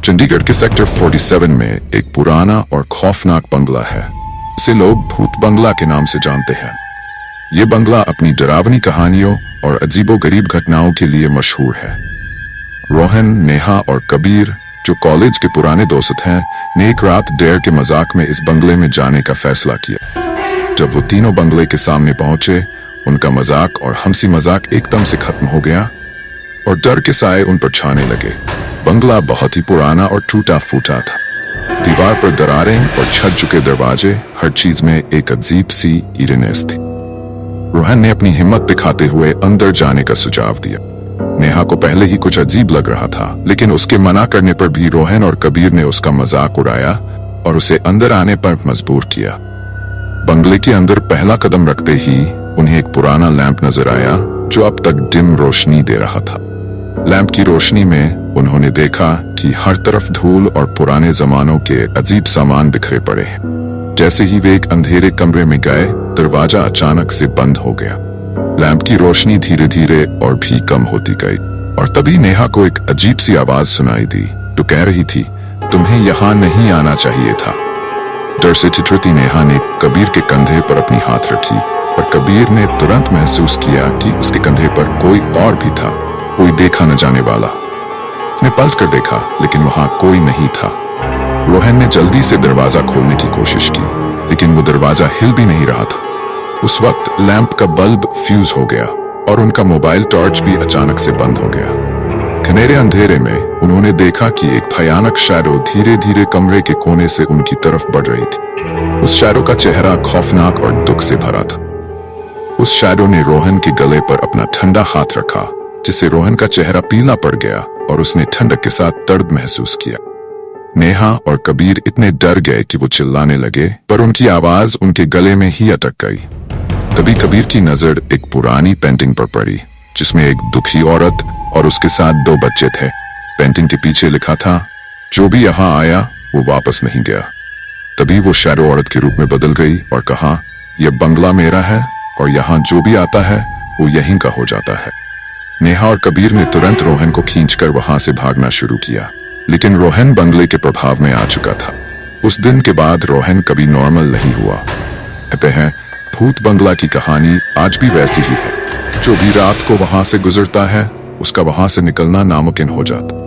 चंडीगढ़ के सेक्टर 47 में एक पुराना और खौफनाक बंगला है। इसे लोग भूत बंगला के नाम से जानते हैं। ये बंगला अपनी डरावनी कहानियों और अजीबोगरीब घटनाओं के लिए मशहूर है। रोहन, नेहा और कबीर, जो कॉलेज के पुराने दोस्त हैं, ने एक रात डेयर के मजाक में इस बंगले में जाने का फैसला किया। जब वो तीनों बंगले के सामने पहुंचे, उनका मजाक और हंसी मजाक एकदम से खत्म हो गया और डर के साए उन पर छाने लगे। बंगला बहुत ही पुराना और टूटा फूटा था। दीवार पर दरारें और छत चुके दरवाजे, हर चीज में एक अजीब सी ईरेनेस थी। रोहन ने अपनी हिम्मत दिखाते हुए अंदर जाने का सुझाव दिया। नेहा को पहले ही कुछ अजीब लग रहा था, लेकिन उसके मना करने पर भी रोहन और कबीर ने उसका मजाक उड़ाया और उसे अंदर आने पर मजबूर किया। बंगले के अंदर पहला कदम रखते ही उन्हें एक पुराना लैंप नजर आया जो अब तक डिम रोशनी दे रहा था। लैंप की रोशनी में उन्होंने देखा कि हर तरफ धूल और पुराने जमानों के अजीब सामान बिखरे पड़े हैं। जैसे ही वे एक अंधेरे कमरे में गए, दरवाजा अचानक से बंद हो गया। लैंप की रोशनी धीरे धीरे और भी कम होती गई और तभी नेहा को एक अजीब सी आवाज सुनाई दी जो कह रही थी, तुम्हें यहाँ नहीं आना चाहिए था। डर से चित्रती नेहा ने कबीर के कंधे पर अपनी हाथ रखी और कबीर ने तुरंत महसूस किया कि उसके कंधे पर कोई और भी था, कोई देखा न जाने वाला। उसने पलट कर देखा, लेकिन वहां कोई नहीं था। रोहन ने जल्दी से दरवाजा खोलने की कोशिश की, लेकिन वो दरवाजा हिल भी नहीं रहा था। उस वक्त लैंप का बल्ब फ्यूज हो गया और उनका मोबाइल टॉर्च भी अचानक से बंद हो गया। घनेरे अंधेरे में उन्होंने देखा कि एक भयानक शैडो धीरे धीरे कमरे के कोने से उनकी तरफ बढ़ रही थी। उस शैडो का चेहरा खौफनाक और दुख से भरा था। उस शैडो ने रोहन के गले पर अपना ठंडा हाथ रखा, जिससे रोहन का चेहरा पीला पड़ गया और उसने ठंडक के साथ दर्द महसूस किया। नेहा और कबीर इतने डर गए कि वो चिल्लाने लगे, पर उनकी आवाज उनके गले में ही अटक गई। तभी कबीर की नजर एक पुरानी पेंटिंग पर पड़ी, जिसमें एक दुखी औरत और उसके साथ 2 बच्चे थे। पेंटिंग के पीछे लिखा था, जो भी यहाँ आया वो वापस नहीं गया। तभी वो शैडो औरत के रूप में बदल गई और कहा, यह बंगला मेरा है और यहाँ जो भी आता है वो यहीं का हो जाता है। नेहा और कबीर ने तुरंत रोहन को खींचकर वहां से भागना शुरू किया, लेकिन रोहन बंगले के प्रभाव में आ चुका था। उस दिन के बाद रोहन कभी नॉर्मल नहीं हुआ। कहते हैं, भूत बंगला की कहानी आज भी वैसी ही है। जो भी रात को वहां से गुजरता है, उसका वहां से निकलना नामुमकिन हो जाता।